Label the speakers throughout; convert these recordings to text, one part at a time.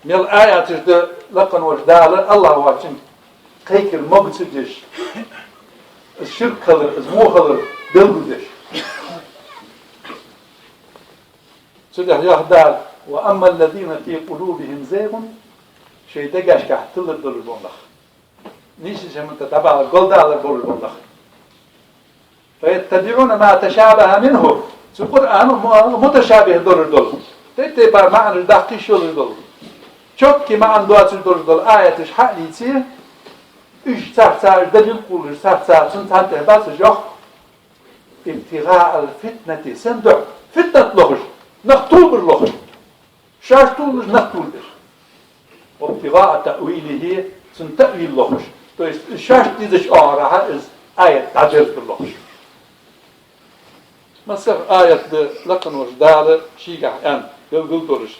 Speaker 1: Mel ayat is de lakan was dalen Allah watching kijker mogtsudish. Is shirk kalır, is mohalar bilgudish. Sudah yahdal ve emmellezine fi kulubihim zaygun şey de gaş kahtılır durur bunlar. Niçin şemte tabalar goldalar durur bunlar. فيتبعون ما تشابه منه. في القرآن متشابه durur. Tete par ma'an daqi şolur durur. Çok ki ma'an duatı durur. Ayet-i hadisi üç saat delil kulur. Saat tante bası yok. İbtiga'al fitneti sendu. Fitnet lohuş. Naktul lohuş. Şartul naktul. İbtiga'a ta'vilihi sun ta'vil lohuş. To jest şart diziş ağraha is ayet tacir lohuş. Mesela ayette lakın vecdâlı şiigah en gılgıl duruş.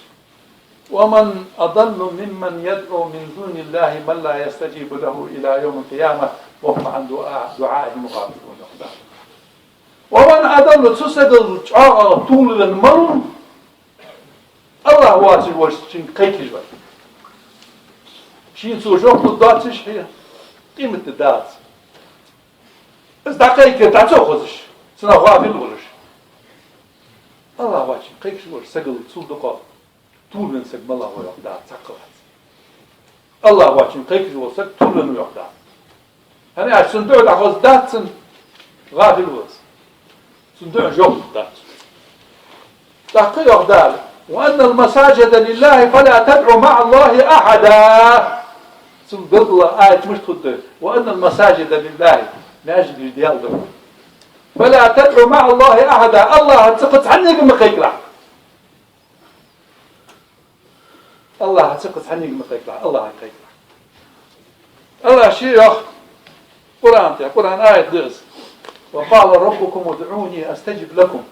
Speaker 1: وَمَنْ أَضَلُّ مِمَّنْ يَدْعُو مِنْ دُونِ اللّٰهِ مَنْ لَا يَسْتَجِيبُ لَهُ إِلَى يَوْمِ الْقِيَامَةِ وَهُمْ عَنْ دُعَائِهِمْ غَافِلُونَ. وَمَنْ أَضَلُّ تُسَدَلُ çağa tuğluların malum Allah vasıl var için kaykiş var. Şiin suçoklu dağıtış kıymetli dağıt. Biz da kayki dağıtı okuzuz. Sına gafil olur. Allah vacim, kaykiş var, sagıl, sulduqa, tuğlun sagmala var yok da, sakıvat. Allah vacim, kaykiş olsak, tuğlun yok da. Hani ya, sünde öyle ağız dağıtsın, gafil olsun. Sünde önce yok dağıtsın. Dakı yok da, وَاَنَّ الْمَسَاجَدَ لِلّٰهِ فَلَا تَدْعُ مَعَ اللّٰهِ أَحَدًا. Sünde ayet müştuddu. وَاَنَّ الْمَسَاجَدَ لِلّٰهِ ناجد يديالdır. فلا تدعو مع الله أحدا الله تسقط عنك مقيقلا الله تسقط عنك مقيقلا الله يقيقلا الله شيء يخ قرآن آية درس وقال ربكم ادعوني أستجب لكم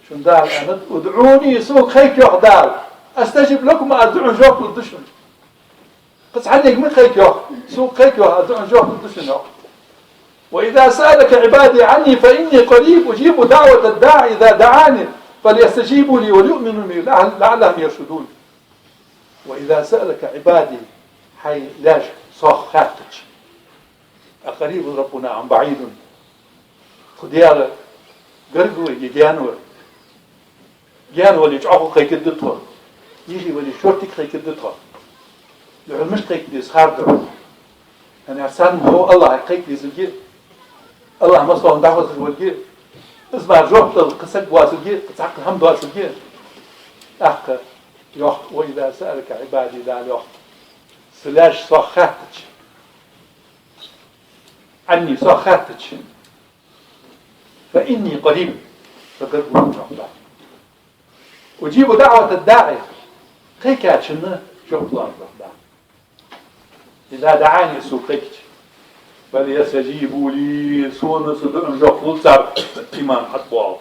Speaker 1: شن دار أنا ادعوني سوق خيك يخ دار أستجب لكم أدعو جوك الدشن قط عنك مقيق يخ سوق خيك يخ أدعو جوك الدشن يخ وإذا سألك عبادي عني فإني قريب أجيب دعوة الداعي إذا دعاني فليستجيبوا لي وليؤمنوا بي لعلهم يرشدون. وإذا سألك عبادي حي لاش صاخ خاتج أقريب ربنا عن بعيد خديار قرقوا يجانوا اللي يجعقوا خيك الدطور يجي واللي شورتك خيك الدطور لعلمش خيك دي سخاردر يعني عسان هو الله خيك دي زلجير الله مصلحة دعوة الوالجير اسمع جوحت القسق واسلجير قسق الحمد واسلجير أحق يوح وإذا سألك عبادي لا يوح سلاش صخاتج عني صخاتج فإني قريب فقربوا من الله أجيب دعوة الداعي خيكاتشنا شوف الله إذا دعاني سوقيك فليستجيبوا لي سون صدقن جوخل صار إيمان حد باوش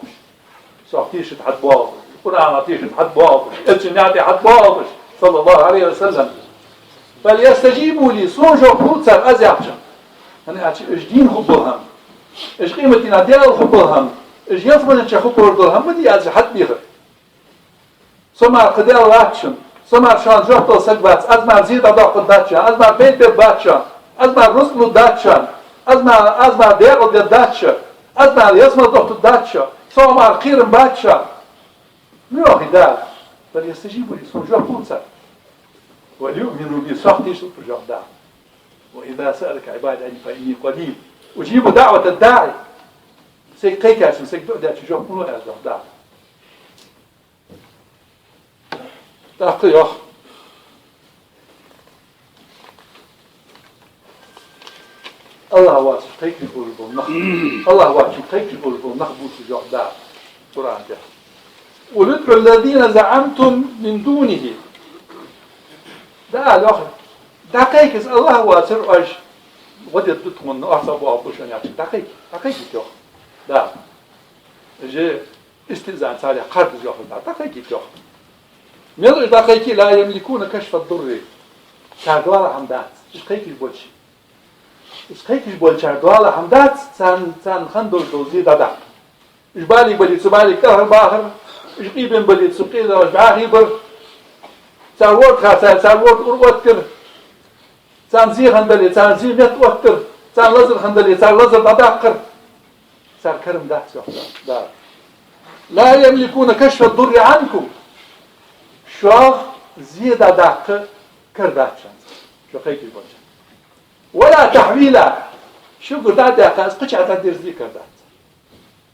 Speaker 1: صحتيش حد باوش القرآن عطيش حد باوش الجنات حد باوش صلى الله عليه وسلم فليستجيبوا لي سون جوخل صار أزعجن أنا أشي إيش دين خبرهم إيش قيمتنا ديال خبرهم إيش يفرن إيش خبرهم بدي أزع حد بيغر سمع قدر واتشن سمع شان جوخل سقبات أزمع زيد أضاق الداتشا أزمع بيت باتشا أزمع رسل داتشا أزمع بيرو دي داتشا أزمع يسمع ضغط داتشا سمع الخير باتشا ميو خدال بل يستجيبوا لي سنجوا قنصر وليؤمنوا بي صحتي شوف الجهداء وإذا سألك عباد عني فإني قريب أجيب دعوة الداعي سيكيك عشان سيكدو داتشا جو قنو الجهداء تحقيق الله واسع قيك القلب الله واسع قيك القلب نخبوط الجهداء قرآن ده وذكر الذين زعمتم من دونه ده الآخر ده قيك الله واسع أج ودي تدخل أعصاب وأبوشان يعني ده قيك الجهد ده جه استئذان صالح قرض الجهد ده قيك الجهد ميضر ده قيك لا يملكون كشف الضر كاردوار حمدات إيش قيك البولش إيش قيك البولش كاردوار حمدات سان خندل توزيد ده إيش بالي سبالي كهر باخر إيش قيبن بلي سقيل وإيش بعاهي بر سارورد خاصة سارورد أروتر سانزي خندلي سانزي نتوتر سان لزر خندلي سان لزر بداقر سار كرم دات دار لا يملكون كشف الضر عنكم شو زيادة داق كردات شو خيك البوجه ولا تحويلا شو قدات داق قطعة تدير زي كردات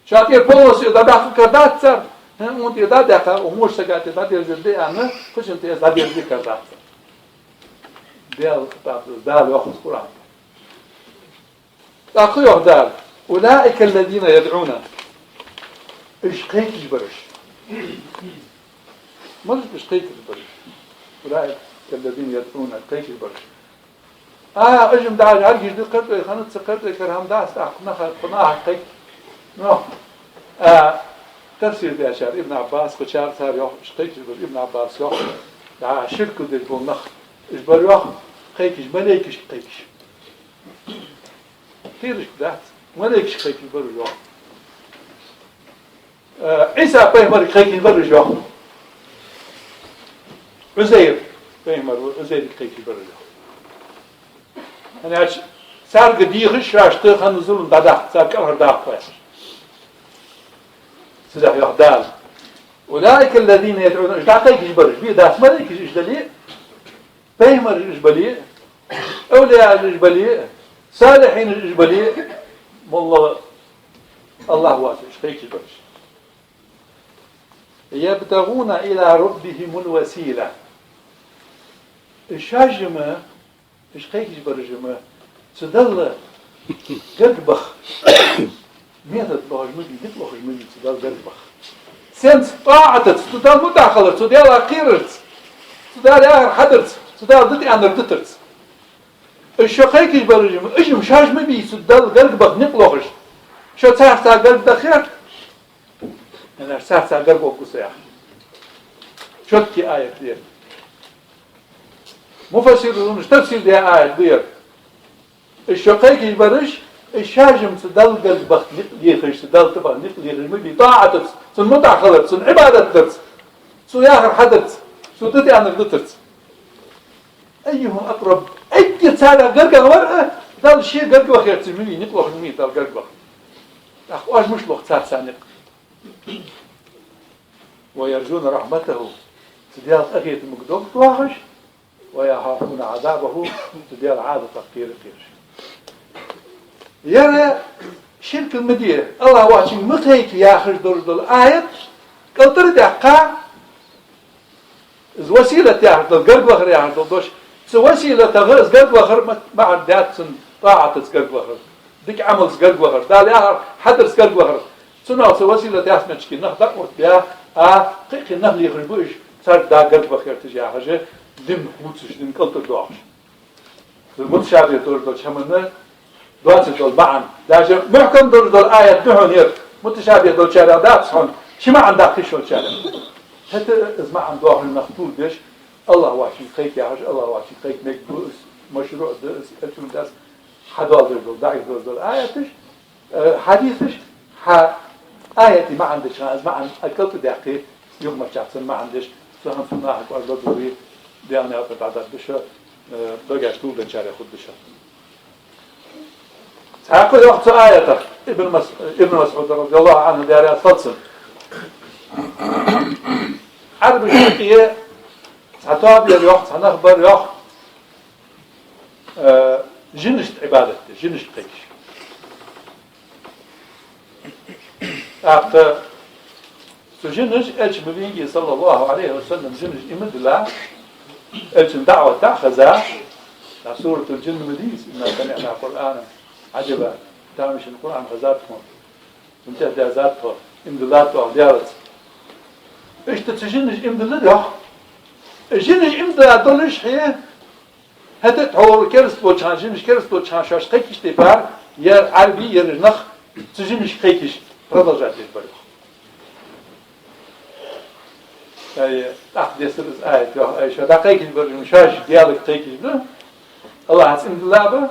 Speaker 1: شاطر بولس إذا داق كردات سر هم إذا داق ومش سجات إذا دير زي أنا كش أنت إذا دير زي كردات دال وأخذ القرآن أخذ دال أولئك الذين يدعون إيش قيك جبرش ما إيش قيك جبرش أولئك الذين يدعون قيك جبرش أجمع دال عرجي دي قرط خانت سقرط كرهم داس أخذنا قناع قيك نو تفسير دي أشار ابن عباس قشار صار يوح إيش قيك جبرش ابن عباس يوح دع شركه دي بالنخ إجبر يوح قيكش ملاكش قيكش كيرش بدات ملاكش قيكش برجع عيسى بيمر قيكش برجع عزير بيمر عزير قيكش برجع أنا صار قديغش راشته خن زلون دادا صار كلها داق فاش سلاح يحدال أولئك الذين يدعون إيش قيكش برجع بيدات ملاكش إيش دليل بيمر الإجبالية أولياء الإجبالية صالحين الإجبالية والله الله واسع شيء كبير يبتغون إلى ربهم الوسيلة الشاجمة إيش كبير جمة تدل قربخ ميتة بهجمدي بهجمدي تدل قربخ سنت طاعتت تدل مداخلة تدل أخيرت تدل آخر حدث تدل ضد أن ردترت الشقيق يبرجم اجم شاج ما بي سدال قلب نقلوش شو تعرف تاع قلب دخير انا تعرف تاع قلب وقصيح شو كي آية دير مفسرون تفسير دي آية دير الشقيق يبرج الشاجم سدال قلب نقليخش سدال تبع نقليخش ما بي طاعة سن متع خلط سن عبادة ترت سو ياخر حدث سو تدي عن ردترت أيهم أقرب أي سالة قرقة ورقة دال شيء قرقة وخير تجمعي نقلوخ المية دال قرقة أخواش مش لوخ تسار سانق ويرجون رحمته تديال أخية المقدوم تواخش ويخافون عذابه تديال عادة تقير قيرش يرى شرك المدير الله واشين متهيك ياخش دول آيات قلتر دقاء وسيلة ياخش دول قرقة وخير ياخش دول دوش وسيلة تغيز قلب وخر ما عندها طاعة قلب وخر ديك عمل قلب وخر دال آخر حدث قلب وخر سنة وسيلة ياسمع شكي نخدق وتبيع قيق النهل يخرجوش صار دا قلب وخر تجي حاجة دم موتش دم قلت دوعش المتشابه دول شملنا دوات دول معا داجر محكم دول آية نحن ير متشابه دول شارع دابس هون شما عندها خشون شارع حتى إذا عن دوار المخطوط بيش الله واشي خيك يا حاج الله واشي خيك مكدوس مشروع درس أتون درس حدال دول داعي دول آياتش حديثش آياتي ما عندش ما عند أكلت دقيق يوم ما شخصا ما عندش سهم سناح وأرض دوري ديانة بعد بشة بقى طول بنشار ياخد بشة هاخد وقت آياتك ابن مسعود رضي الله عنه داري أصلصن عرب الشرقية هتعب يا يوخ هنخبر يوخ جنشت عبادته جنشت قيش أخذ سجنش ألش مبينجي صلى الله عليه وسلم جنش إمد الله ألش دعوة تأخذها سورة الجن مديس إنا سمعنا قرآنا عجبا تعمش القرآن غزاتهم وانتهت ذاتهم إمدلاتهم ديارت إيش تتجنش إمدلات يوخ جنش إمدلات دولش هي هذا تعور كرس بوتشان جنش كرس بوتشان شاش قيكش تبار يا عربي يا نخ تجنش قيكش رضا جاتي بريخ أي أخذ يسرز آية أي شو دقيقة برجع مشاش ديالك قيكش بله الله عز إمدلات به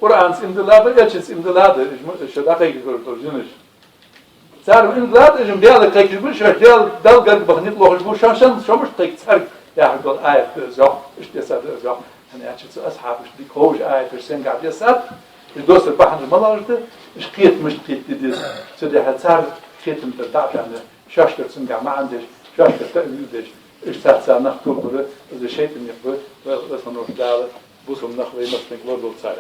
Speaker 1: قرآن إمدلات به يلشن إمدلات شو دقيقة برجع جنش صار إمدلات إجم ديالك قيكش بله شو ديال دال قلب بخنيت لوخش بو شان شو مش قيك صار يقول آية زق إيش تسد زق أنا أشوف أصحاب إيش بيكوج آية ترسين قاعد يسد يدوس البحر الملارته إيش قيت مش قيت تديس سدي هتصار قيت من الدعم يعني شاشة تسمع ما عندش شاشة تأميدش إيش تحصل نخطر بره إذا شيء من يقبل بس نروح دار بوسهم نخلي مثلا قبل صار